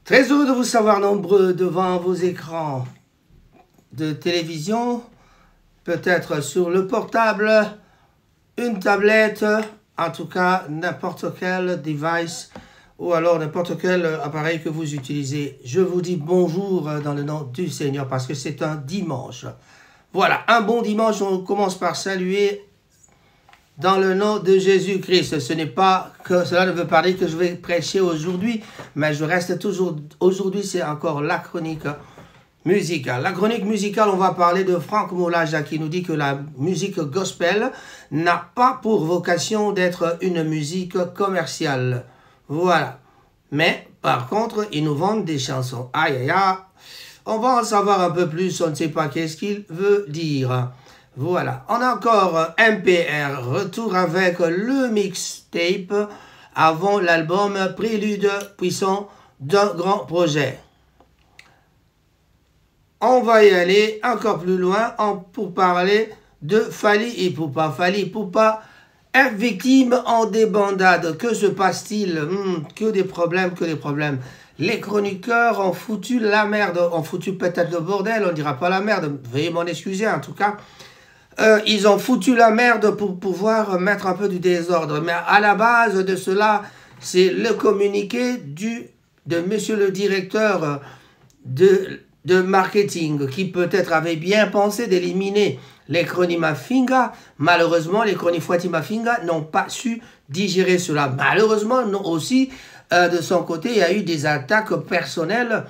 Très heureux de vous savoir nombreux devant vos écrans de télévision, peut-être sur le portable, une tablette, en tout cas n'importe quel device ou alors n'importe quel appareil que vous utilisez. Je vous dis bonjour dans le nom du Seigneur parce que c'est un dimanche. Voilà, un bon dimanche, on commence par saluer dans le nom de Jésus-Christ. Ce n'est pas que cela ne veut pas dire que je vais prêcher aujourd'hui, mais je reste toujours... Aujourd'hui, c'est encore la chronique musicale. La chronique musicale, on va parler de Franck Moulaja qui nous dit que la musique gospel n'a pas pour vocation d'être une musique commerciale. Voilà. Mais, par contre, ils nous vendent des chansons. Aïe, aïe, aïe. On va en savoir un peu plus, on ne sait pas qu'est-ce qu'il veut dire. Voilà, on a encore MPR, retour avec le mixtape avant l'album Prélude puissant d'un grand projet. On va y aller encore plus loin pour parler de Fally Ipupa. Fally Ipupa est victime en débandade. Que se passe-t-il? Que des problèmes, que des problèmes. Les chroniqueurs ont foutu la merde, ont foutu peut-être le bordel, on ne dira pas la merde, veuillez m'en excuser en tout cas. Ils ont foutu la merde pour pouvoir mettre un peu du désordre. Mais à la base de cela, c'est le communiqué de monsieur le directeur de marketing qui peut-être avait bien pensé d'éliminer les Chroniques Mafinga. Malheureusement, les Chroniques Fouati Mafinga n'ont pas su digérer cela. Malheureusement, non aussi, de son côté, il y a eu des attaques personnelles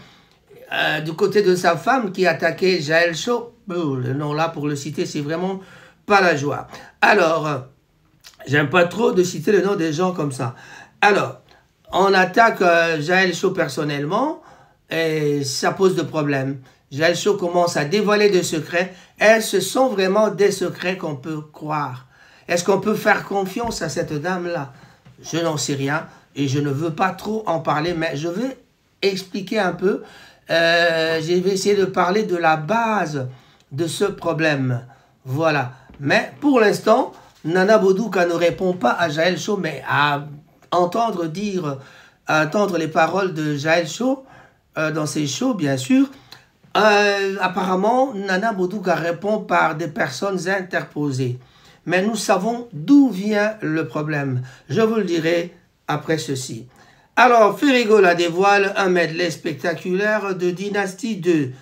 du côté de sa femme qui attaquait Jaël Chaud. Le nom là, pour le citer, c'est vraiment pas la joie. Alors, j'aime pas trop de citer le nom des gens comme ça. Alors, on attaque Jaël Chaud personnellement et ça pose de problèmes. Jaël Chaud commence à dévoiler des secrets. Est-ce que ce sont vraiment des secrets qu'on peut croire? Est-ce qu'on peut faire confiance à cette dame-là? Je n'en sais rien et je ne veux pas trop en parler, mais je vais expliquer un peu. Je vais essayer de parler de la base de ce problème. Voilà. Mais pour l'instant, Nana Bouddouka ne répond pas à Jaël Chaud, mais à entendre les paroles de Jaël Chaud dans ses shows, bien sûr. Apparemment, Nana Bouddouka répond par des personnes interposées. Mais nous savons d'où vient le problème. Je vous le dirai après ceci. Alors, Ferrigola dévoile un medley spectaculaire de Dynastie 2.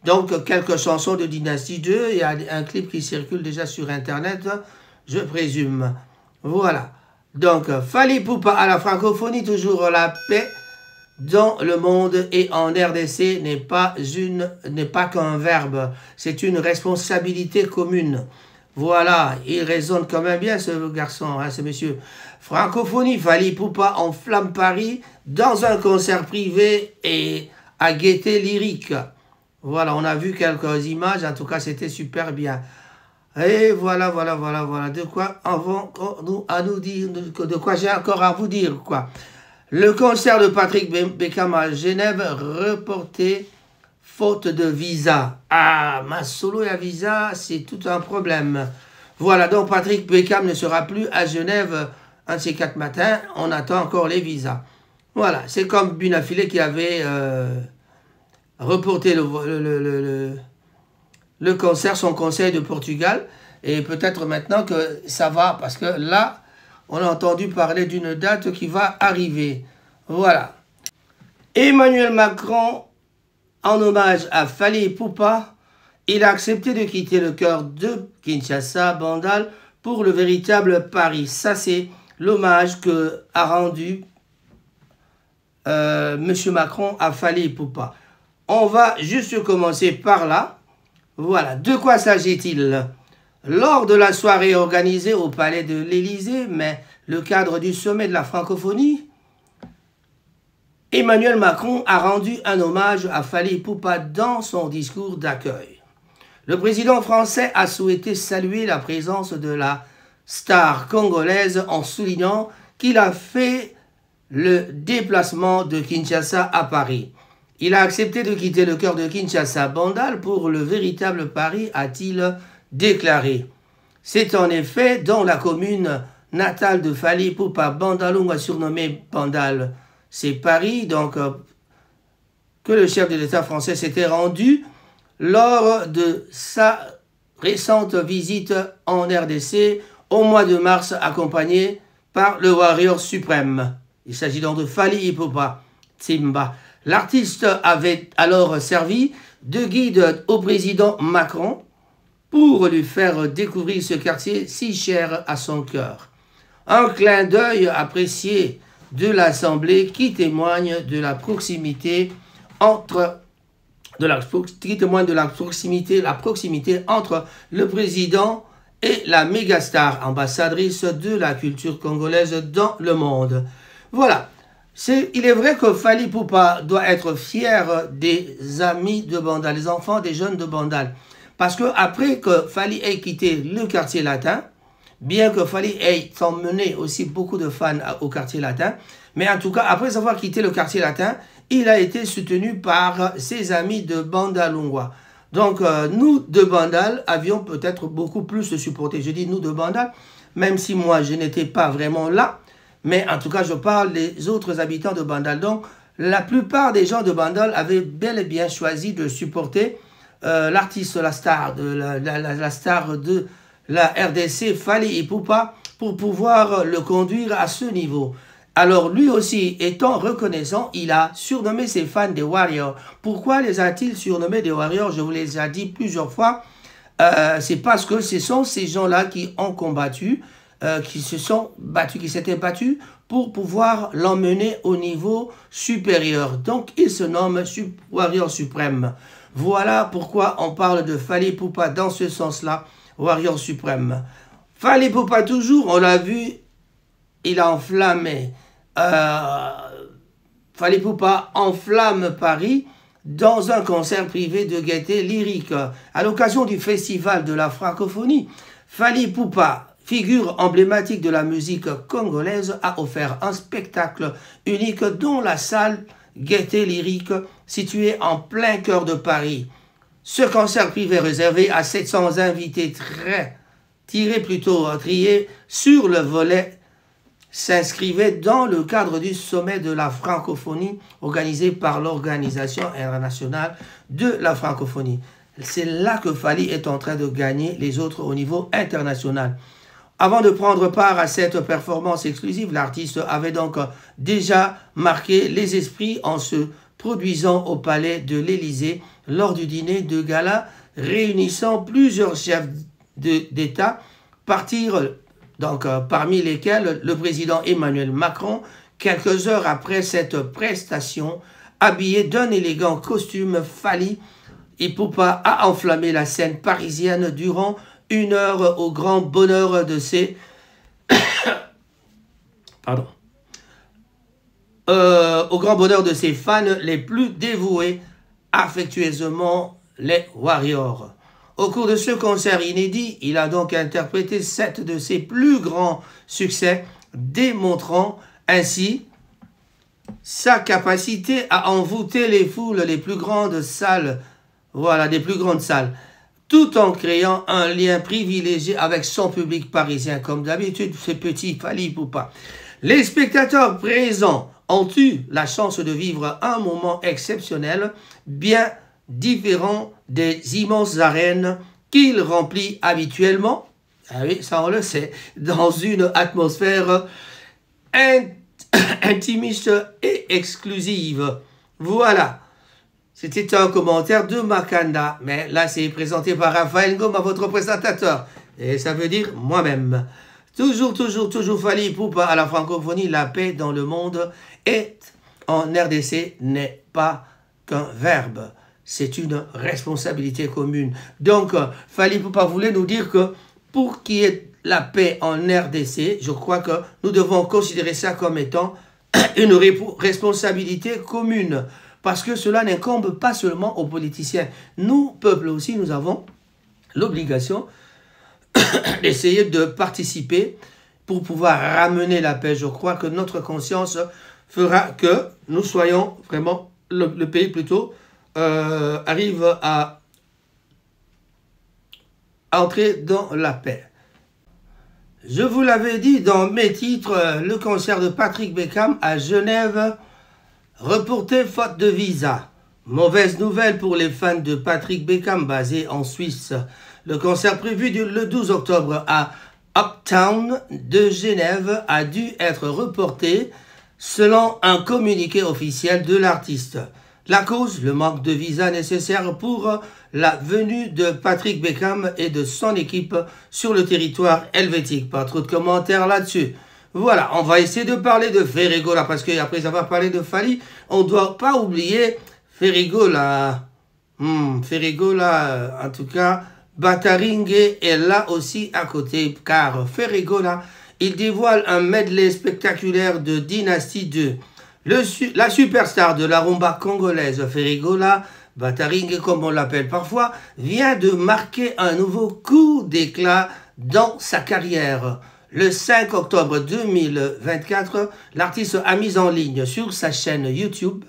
Donc, quelques chansons de Dynastie 2. Il y a un clip qui circule déjà sur Internet, je présume. Voilà. Donc, Fally Ipupa à la francophonie, toujours la paix dans le monde et en RDC n'est pas qu'un verbe. C'est une responsabilité commune. Voilà, il raisonne quand même bien ce garçon, hein, ce monsieur. Francophonie, Fally Ipupa enflamme Paris dans un concert privé et à gaieté lyrique. Voilà, on a vu quelques images, en tout cas c'était super bien. Et voilà. De quoi à nous dire, de quoi j'ai encore à vous dire, quoi. Le concert de Patrick Beckham à Genève reporté faute de visa. Ah, ma solo et à visa, c'est tout un problème. Voilà, donc Patrick Beckham ne sera plus à Genève un de ces 4 matins. On attend encore les visas. Voilà, c'est comme Bunafilé qui avait reporté le concert, son concert de Portugal. Et peut-être maintenant que ça va, parce que là, on a entendu parler d'une date qui va arriver. Voilà. Emmanuel Macron, en hommage à Fally Ipupa, il a accepté de quitter le cœur de Kinshasa, Bandal, pour le véritable Paris. Ça, c'est l'hommage que a rendu M. Macron à Fally Ipupa. On va juste commencer par là. Voilà. De quoi s'agit-il? Lors de la soirée organisée au palais de l'Élysée, mais le cadre du sommet de la francophonie, Emmanuel Macron a rendu un hommage à Fally Ipupa dans son discours d'accueil. Le président français a souhaité saluer la présence de la star congolaise en soulignant qu'il a fait le déplacement de Kinshasa à Paris. Il a accepté de quitter le cœur de Kinshasa, Bandal, pour le véritable Paris, a-t-il déclaré. C'est en effet dans la commune natale de Fally Ipupa, Bandalunga surnommé Bandal. C'est Paris, donc que le chef de l'État français s'était rendu lors de sa récente visite en RDC au mois de mars, accompagné par le Warrior suprême. Il s'agit donc de Fally Ipupa Timba. L'artiste avait alors servi de guide au président Macron pour lui faire découvrir ce quartier si cher à son cœur. Un clin d'œil apprécié de l'Assemblée qui témoigne de la proximité entre la proximité entre le président et la mégastar ambassadrice de la culture congolaise dans le monde. Voilà. Il est vrai que Fally Ipupa doit être fier des amis de Bandal, des enfants, des jeunes de Bandal. Parce que après que Fally ait quitté le quartier latin, bien que Fally ait emmené aussi beaucoup de fans au quartier latin, mais en tout cas, après avoir quitté le quartier latin, il a été soutenu par ses amis de Bandalungwa. Donc, nous, de Bandal, avions peut-être beaucoup plus supporté. Je dis nous, de Bandal, même si moi, je n'étais pas vraiment là. Mais en tout cas, je parle des autres habitants de Bandal. Donc, la plupart des gens de Bandal avaient bel et bien choisi de supporter l'artiste, la star de la RDC, Fally Ipupa, pour pouvoir le conduire à ce niveau. Alors, lui aussi, étant reconnaissant, il a surnommé ses fans des Warriors. Pourquoi les a-t-il surnommés des Warriors? Je vous les ai dit plusieurs fois. C'est parce que ce sont ces gens-là qui ont combattu, qui s'étaient battus pour pouvoir l'emmener au niveau supérieur. Donc, il se nomme Warrior suprême. Voilà pourquoi on parle de Fally Ipupa dans ce sens-là, Warrior suprême. Fally Ipupa, toujours, on l'a vu, il a enflammé. Fally Ipupa enflamme Paris dans un concert privé de gaieté lyrique. À l'occasion du festival de la francophonie, Fally Ipupa, figure emblématique de la musique congolaise, a offert un spectacle unique dont la salle Gaieté Lyrique, située en plein cœur de Paris. Ce concert privé réservé à 700 invités triés sur le volet s'inscrivait dans le cadre du sommet de la francophonie organisé par l'Organisation internationale de la francophonie. C'est là que Fally est en train de gagner les autres au niveau international. Avant de prendre part à cette performance exclusive, l'artiste avait donc déjà marqué les esprits en se produisant au palais de l'Élysée lors du dîner de gala réunissant plusieurs chefs d'État, parmi lesquels le président Emmanuel Macron, quelques heures après cette prestation, habillé d'un élégant costume, Fally Ipupa a enflammé la scène parisienne durant 1 heure au grand bonheur de ses fans les plus dévoués, affectueusement les Warriors. Au cours de ce concert inédit, il a donc interprété 7 de ses plus grands succès, démontrant ainsi sa capacité à envoûter les foules des plus grandes salles, tout en créant un lien privilégié avec son public parisien. Comme d'habitude, ce petit Fally Ipupa. Les spectateurs présents ont eu la chance de vivre un moment exceptionnel, bien différent des immenses arènes qu'il remplit habituellement. Ah oui, ça on le sait, dans une atmosphère intimiste et exclusive. Voilà. C'était un commentaire de Makanda, mais là c'est présenté par Raphaël Ngoma, votre présentateur. Et ça veut dire moi-même. Toujours Fally Ipupa à la francophonie, la paix dans le monde et en RDC n'est pas qu'un verbe. C'est une responsabilité commune. Donc, Fally Ipupa voulait nous dire que pour qu'il y ait la paix en RDC, je crois que nous devons considérer ça comme étant une responsabilité commune. Parce que cela n'incombe pas seulement aux politiciens. Nous, peuple aussi, nous avons l'obligation d'essayer de participer pour pouvoir ramener la paix. Je crois que notre conscience fera que nous soyons vraiment, le pays plutôt, arrive à entrer dans la paix. Je vous l'avais dit dans mes titres, le concert de Patrick Beckham à Genève, reporté faute de visa. Mauvaise nouvelle pour les fans de Patrick Beckham basé en Suisse. Le concert prévu le 12 octobre à Uptown de Genève a dû être reporté selon un communiqué officiel de l'artiste. La cause, le manque de visa nécessaire pour la venue de Patrick Beckham et de son équipe sur le territoire helvétique. Pas trop de commentaires là-dessus. Voilà, on va essayer de parler de Ferrigo là, parce qu'après avoir parlé de Fally, on ne doit pas oublier Ferrigo là. Ferrigo là, en tout cas, Bataringue est là aussi à côté, car Ferrigo là, il dévoile un medley spectaculaire de Dynasty 2. La superstar de la rumba congolaise, Ferrigola, Bataringue comme on l'appelle parfois, vient de marquer un nouveau coup d'éclat dans sa carrière. Le 5 octobre 2024, l'artiste a mis en ligne sur sa chaîne YouTube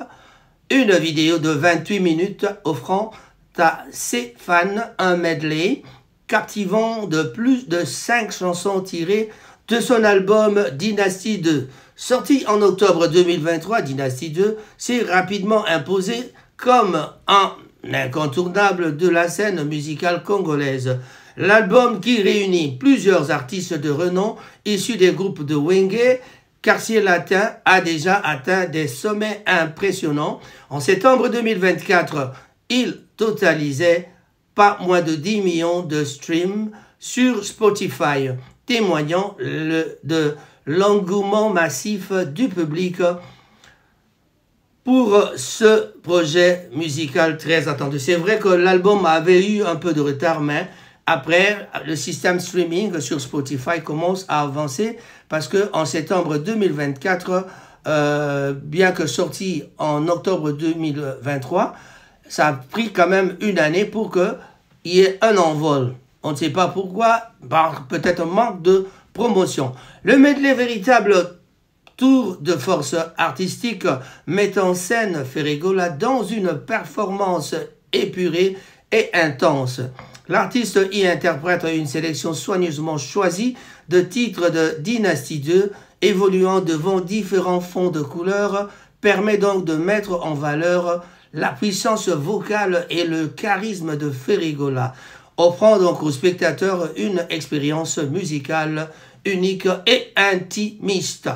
une vidéo de 28 minutes offrant à ses fans un medley captivant de plus de 5 chansons tirées de son album Dynasty 2. Sorti en octobre 2023, Dynasty 2 s'est rapidement imposé comme un incontournable de la scène musicale congolaise. L'album qui réunit plusieurs artistes de renom issus des groupes de Wenge, Quartier Latin, a déjà atteint des sommets impressionnants. En septembre 2024, il totalisait pas moins de 10 millions de streams sur Spotify, témoignant de l'engouement massif du public pour ce projet musical très attendu. C'est vrai que l'album avait eu un peu de retard, mais après, le système streaming sur Spotify commence à avancer parce qu'en septembre 2024, bien que sorti en octobre 2023, ça a pris quand même une année pour qu'il y ait un envol. On ne sait pas pourquoi, peut-être un manque de promotion. Le medley, véritable tour de force artistique, met en scène Ferrigola dans une performance épurée et intense. L'artiste y interprète une sélection soigneusement choisie de titres de Dynasty 2, évoluant devant différents fonds de couleurs, permet donc de mettre en valeur la puissance vocale et le charisme de Ferrigola, offrant donc aux spectateurs une expérience musicale unique et intimiste.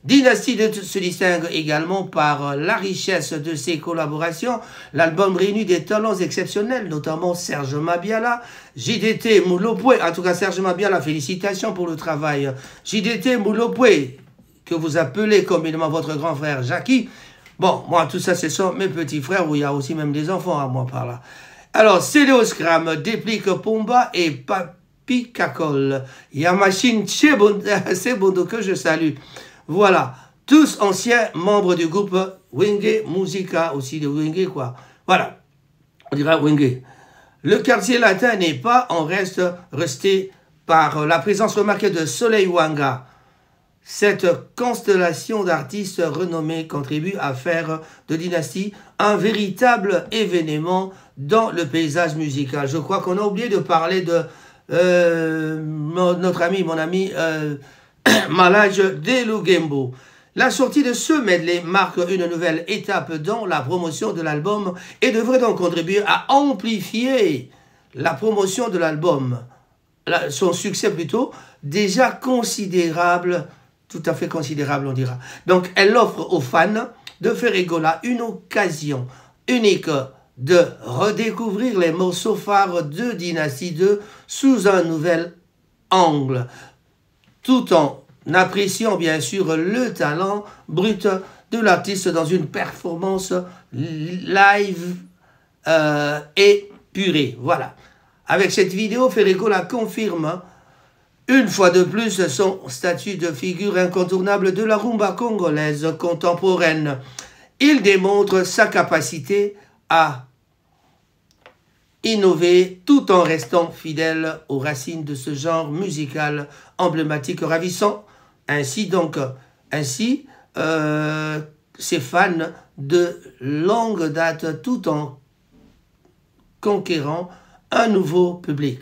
Dynasty 2 se distingue également par la richesse de ses collaborations. L'album réunit des talents exceptionnels, notamment Serge Mabiala, JDT Moulopoué. En tout cas, Serge Mabiala, félicitations pour le travail. JDT Moulopoué, que vous appelez communément votre grand frère Jackie. Bon, moi, tout ça, ce sont mes petits frères, où il y a aussi même des enfants à moi par là. Alors, Céléoscram, Déplique Pomba et Papi Cacol. Yamachine Sebondo, que je salue. Voilà, tous anciens membres du groupe Wenge Musica, aussi de Wenge, quoi. Voilà, on dira Wenge. Le quartier latin n'est pas en reste resté par la présence remarquée de Soleil Wanga. Cette constellation d'artistes renommés contribue à faire de Dynasty un véritable événement dans le paysage musical. Je crois qu'on a oublié de parler de notre ami, mon ami... Malage Delugembo. La sortie de ce medley marque une nouvelle étape dans la promotion de l'album et devrait donc contribuer à amplifier la promotion de l'album. Son succès plutôt, déjà considérable, tout à fait considérable on dira. Donc elle offre aux fans de Ferrigola une occasion unique de redécouvrir les morceaux phares de Dynasty 2 sous un nouvel angle, tout en appréciant bien sûr le talent brut de l'artiste dans une performance live épurée. Voilà. Avec cette vidéo, Ferrigola confirme une fois de plus son statut de figure incontournable de la rumba congolaise contemporaine. Il démontre sa capacité à innover tout en restant fidèle aux racines de ce genre musical emblématique ravissant. Ainsi ses fans de longue date tout en conquérant un nouveau public.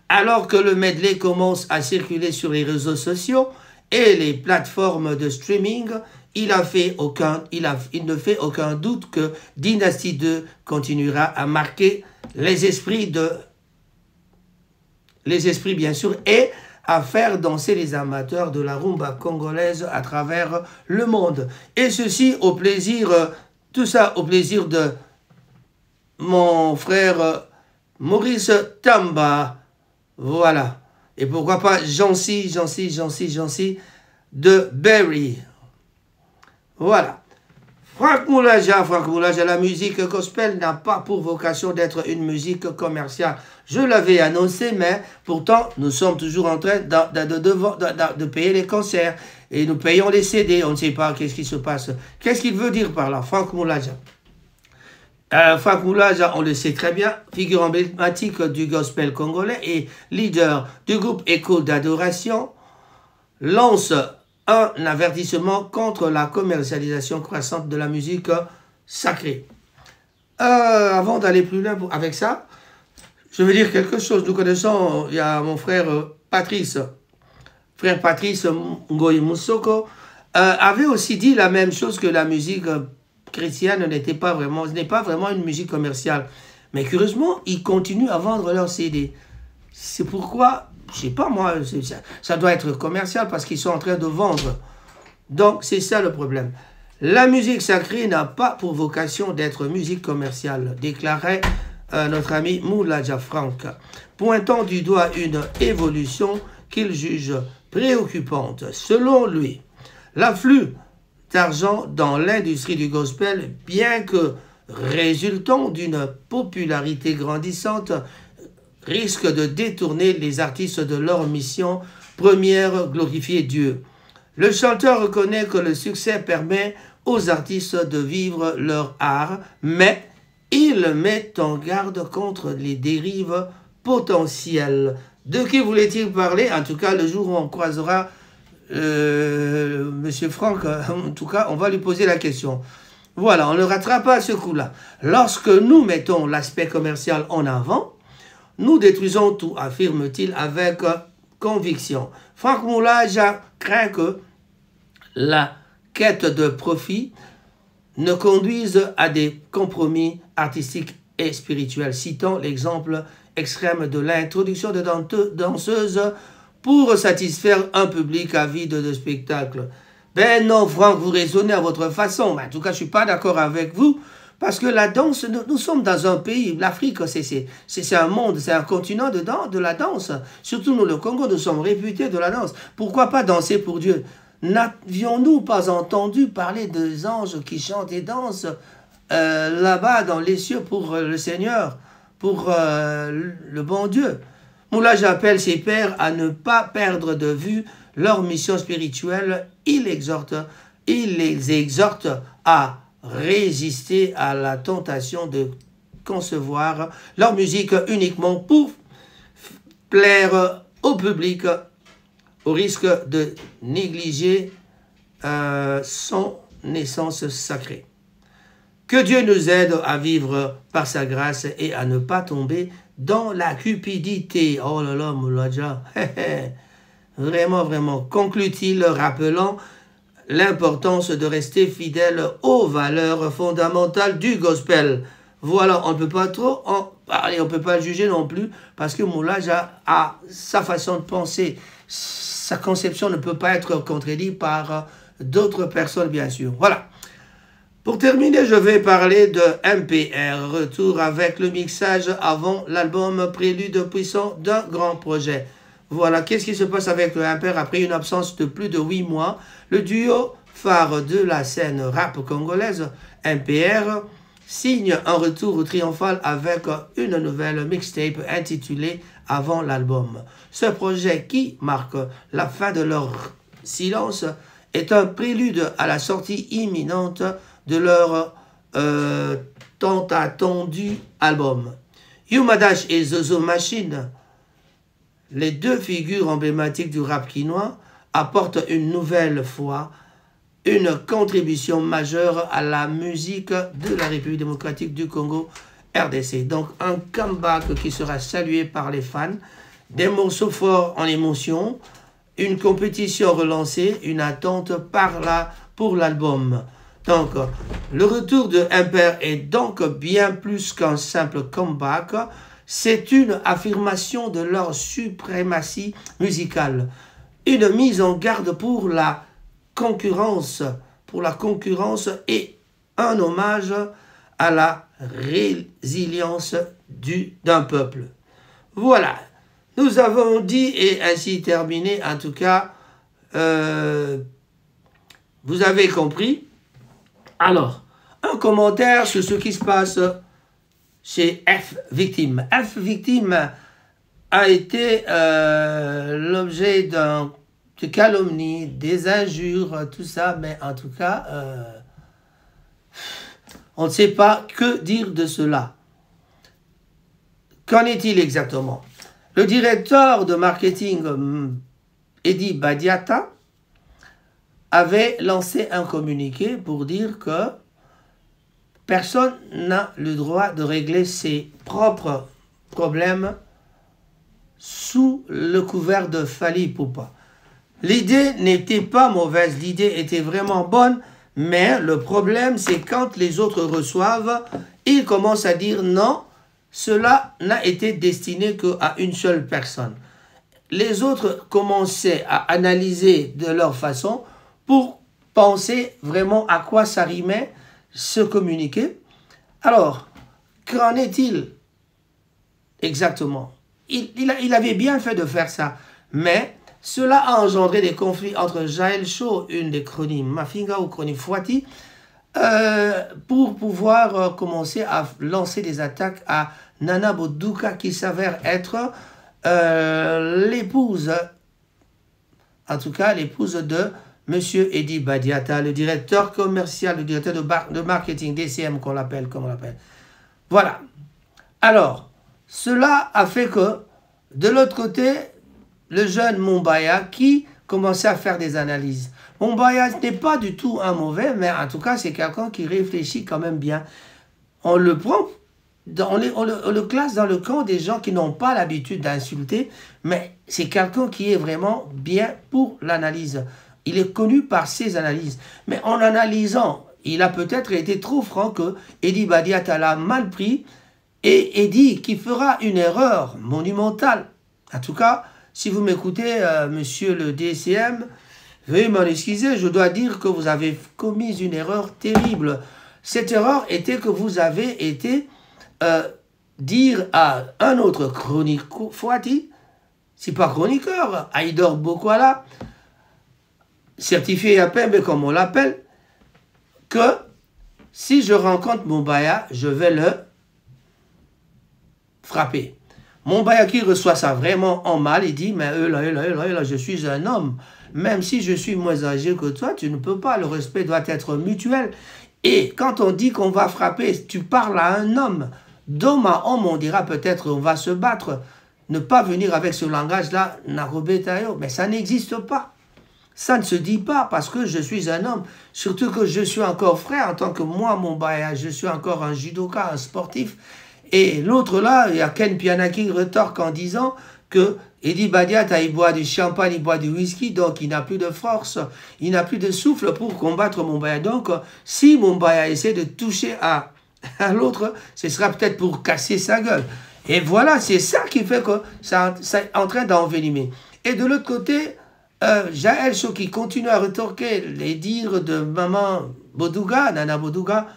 Alors que le medley commence à circuler sur les réseaux sociaux et les plateformes de streaming, il ne fait aucun doute que Dynastie 2 continuera à marquer les esprits bien sûr, et à faire danser les amateurs de la rumba congolaise à travers le monde. Et ceci au plaisir, tout ça au plaisir de mon frère Maurice Tamba. Voilà. Et pourquoi pas Jancy de Berry. Voilà. Franck Moulaja, la musique gospel n'a pas pour vocation d'être une musique commerciale. Je l'avais annoncé, mais pourtant, nous sommes toujours en train de payer les concerts. Et nous payons les CD, on ne sait pas qu'est-ce qui se passe. Qu'est-ce qu'il veut dire par là, Franck Moulaja? Franck Moulaja, on le sait très bien, figure emblématique du gospel congolais et leader du groupe Écho d'Adoration, lance un avertissement contre la commercialisation croissante de la musique sacrée. Avant d'aller plus loin avec ça, je veux dire quelque chose. Nous connaissons, il y a mon frère Patrice Ngoyi Moussoko, avait aussi dit la même chose, que la musique chrétienne n'est pas vraiment une musique commerciale. Mais curieusement, ils continuent à vendre leurs CD. C'est pourquoi, je sais pas moi, ça doit être commercial parce qu'ils sont en train de vendre. Donc, c'est ça le problème. La musique sacrée n'a pas pour vocation d'être musique commerciale, déclarait notre ami Moulaja Franck, pointant du doigt une évolution qu'il juge préoccupante. Selon lui, l'afflux d'argent dans l'industrie du gospel, bien que résultant d'une popularité grandissante, risque de détourner les artistes de leur mission première, glorifier Dieu. Le chanteur reconnaît que le succès permet aux artistes de vivre leur art, mais il met en garde contre les dérives potentielles. De qui voulait-il parler? En tout cas, le jour où on croisera Monsieur Franck, en tout cas, on va lui poser la question. Voilà, on ne rattrape pas à ce coup-là. Lorsque nous mettons l'aspect commercial en avant, nous détruisons tout, affirme-t-il avec conviction. Franck Moulaja craint que la quête de profit ne conduise à des compromis artistiques et spirituels, citant l'exemple extrême de l'introduction de danseuses pour satisfaire un public avide de spectacles. Ben non, Franck, vous raisonnez à votre façon. Mais en tout cas, je ne suis pas d'accord avec vous, parce que la danse, nous sommes dans un pays, l'Afrique, c'est un monde, c'est un continent de la danse. Surtout nous, le Congo, nous sommes réputés de la danse. Pourquoi pas danser pour Dieu? N'avions-nous pas entendu parler des anges qui chantent et dansent là-bas dans les cieux pour le Seigneur, pour le bon Dieu? Moula, j'appelle ses pères à ne pas perdre de vue leur mission spirituelle. Il les exhorte à résister à la tentation de concevoir leur musique uniquement pour plaire au public, au risque de négliger son essence sacrée. Que Dieu nous aide à vivre par sa grâce et à ne pas tomber dans la cupidité. Oh là là, Moulaja. Vraiment, vraiment. Conclut-il, rappelant l'importance de rester fidèle aux valeurs fondamentales du gospel. Voilà, on ne peut pas trop en parler, on ne peut pas juger non plus, parce que Moulaja a sa façon de penser. Sa conception ne peut pas être contredite par d'autres personnes, bien sûr. Voilà. Pour terminer, je vais parler de MPR, retour avec le mixage avant l'album Prélude puissant d'un grand projet. Voilà, qu'est-ce qui se passe avec le MPR après une absence de plus de 8 mois? Le duo phare de la scène rap congolaise, MPR, signe un retour triomphal avec une nouvelle mixtape intitulée Avant l'album. Ce projet qui marque la fin de leur silence est un prélude à la sortie imminente de leur tant attendu album. Yumadash et Zozo Machine, les deux figures emblématiques du rap quinois, apportent une nouvelle fois une contribution majeure à la musique de la République démocratique du Congo, RDC. Donc un comeback qui sera salué par les fans, des morceaux forts en émotion, une compétition relancée, une attente par la pour l'album. Donc, le retour de Imper est donc bien plus qu'un simple comeback. C'est une affirmation de leur suprématie musicale. Une mise en garde pour la concurrence et un hommage à la résilience d'un peuple. Voilà, nous avons dit et ainsi terminé, en tout cas, vous avez compris. Alors, un commentaire sur ce qui se passe chez F Victime. F Victime a été l'objet de calomnies, des injures, tout ça, mais en tout cas, on ne sait pas que dire de cela. Qu'en est-il exactement? Le directeur de marketing, Eddie Badiata, avait lancé un communiqué pour dire que personne n'a le droit de régler ses propres problèmes sous le couvert de Fally Ipupa. L'idée n'était pas mauvaise, l'idée était vraiment bonne, mais le problème c'est quand les autres reçoivent, ils commencent à dire non, cela n'a été destiné qu'à une seule personne. Les autres commençaient à analyser de leur façon pour penser vraiment à quoi ça rimait ce communiqué. Alors, qu'en est-il exactement? Il avait bien fait de faire ça, mais cela a engendré des conflits entre Jaël Chaud, une des chroniques Mafinga ou chroniques Fouati, pour pouvoir commencer à lancer des attaques à Nana Boduka qui s'avère être l'épouse, en tout cas l'épouse de Monsieur Eddie Badiata, le directeur commercial, le directeur de marketing DCM qu'on l'appelle, comme on l'appelle. Voilà. Alors, cela a fait que, de l'autre côté, le jeune Mumbaya qui commençait à faire des analyses. Mumbaya n'est pas du tout un mauvais, mais en tout cas, c'est quelqu'un qui réfléchit quand même bien. On le prend, on le classe dans le camp des gens qui n'ont pas l'habitude d'insulter, mais c'est quelqu'un qui est vraiment bien pour l'analyse. Il est connu par ses analyses. Mais en analysant, il a peut-être été trop franc que Eddie Badiata l'a mal pris et Eddie qui fera une erreur monumentale. En tout cas, si vous m'écoutez, monsieur le DCM, veuillez m'en excuser, je dois dire que vous avez commis une erreur terrible. Cette erreur était que vous avez été dire à un autre chronique Fouati, c'est pas chroniqueur, Aïdor Bokwala, certifié Yapembe comme on l'appelle, que si je rencontre Mumbaya, je vais le frapper. Mumbaya qui reçoit ça vraiment en mal, il dit, mais là, je suis un homme. Même si je suis moins âgé que toi, tu ne peux pas, le respect doit être mutuel. Et quand on dit qu'on va frapper, tu parles à un homme. D'homme à homme, on dira peut-être on va se battre. Ne pas venir avec ce langage-là, Narobetayo, mais ça n'existe pas. Ça ne se dit pas parce que je suis un homme. Surtout que je suis encore frère en tant que moi, Mumbaya. Je suis encore un judoka, un sportif. Et l'autre là, il y a Ken Piana qui retorque en disant que Eddie Badiata, il boit du champagne, il boit du whisky, donc il n'a plus de force, il n'a plus de souffle pour combattre Mumbaya. Donc, si Mumbaya essaie de toucher à l'autre, ce sera peut-être pour casser sa gueule. Et voilà, c'est ça qui fait que ça est en train d'envenimer. Et de l'autre côté, Jaël Chaud qui continue à retorquer les dires de maman Boduga, Nana Boduga,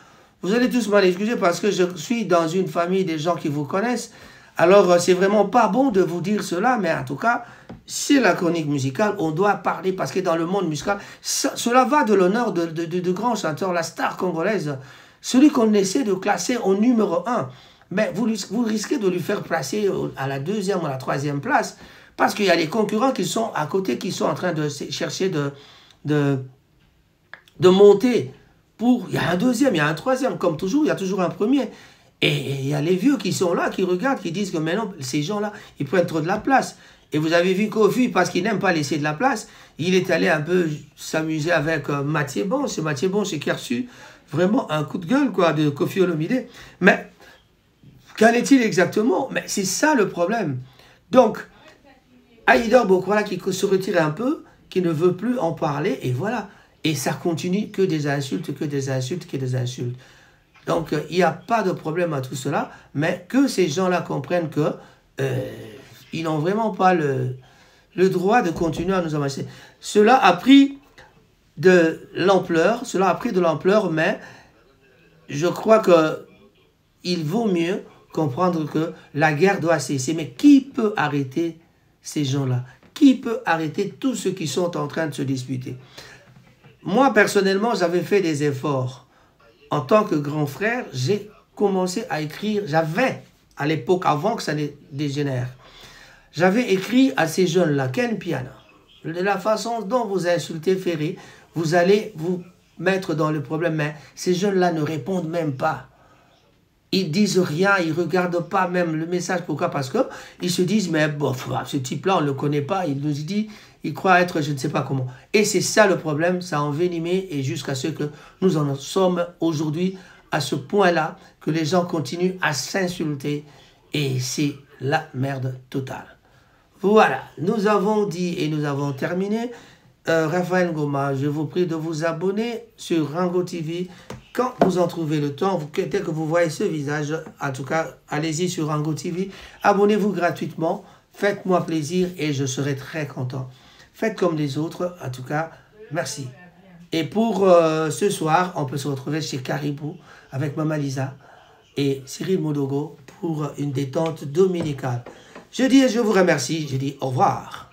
vous allez tous m'en excuser parce que je suis dans une famille des gens qui vous connaissent. Alors, c'est vraiment pas bon de vous dire cela, mais en tout cas, c'est la chronique musicale, on doit parler parce que dans le monde musical, cela va de l'honneur de grands chanteurs, la star congolaise, celui qu'on essaie de classer au numéro 1. Mais vous risquez de lui faire placer à la 2e ou à la 3e place parce qu'il y a des concurrents qui sont à côté, qui sont en train de chercher de monter. Il y a un 2e, il y a un 3e, comme toujours, il y a toujours un 1er. Et il y a les vieux qui sont là, qui regardent, qui disent que maintenant, ces gens-là, ils prennent trop de la place. Et vous avez vu Kofi, parce qu'il n'aime pas laisser de la place, il est allé un peu s'amuser avec Mathieu Bon. C'est Mathieu Bon qui a reçu vraiment un coup de gueule quoi, de Kofi Olomide. Mais qu'en est-il exactement? Mais c'est ça le problème. Donc, Aïdor Bokwala qui se retire un peu, qui ne veut plus en parler, et voilà. Et ça continue que des insultes, que des insultes, que des insultes. Donc, il n'y a pas de problème à tout cela, mais que ces gens-là comprennent que ils n'ont vraiment pas le droit de continuer à nous amasser. Cela a pris de l'ampleur, mais je crois qu'il vaut mieux comprendre que la guerre doit cesser. Mais qui peut arrêter ces gens-là? Qui peut arrêter tous ceux qui sont en train de se disputer? Moi, personnellement, j'avais fait des efforts. En tant que grand frère, j'ai commencé à écrire. J'avais, à l'époque, avant que ça dégénère, j'avais écrit à ces jeunes-là, Ken Piana, de la façon dont vous insultez Ferry, vous allez vous mettre dans le problème. Mais ces jeunes-là ne répondent même pas. Ils disent rien, ils ne regardent pas même le message. Pourquoi? Parce qu'ils se disent, mais bof, ce type-là, on ne le connaît pas. Il nous dit, il croit être je ne sais pas comment. Et c'est ça le problème, ça a envenimé et jusqu'à ce que nous en sommes aujourd'hui à ce point-là, que les gens continuent à s'insulter et c'est la merde totale. Voilà, nous avons dit et nous avons terminé. Raphaël Ngoma, je vous prie de vous abonner sur Rango TV quand vous en trouvez le temps. Dès que vous voyez ce visage, en tout cas, allez-y sur Rango TV. Abonnez-vous gratuitement. Faites-moi plaisir et je serai très content. Faites comme les autres. En tout cas, merci. Et pour ce soir, on peut se retrouver chez Caribou avec Mama Lisa et Cyril Modogo pour une détente dominicale. Je dis et je vous remercie. Je dis au revoir.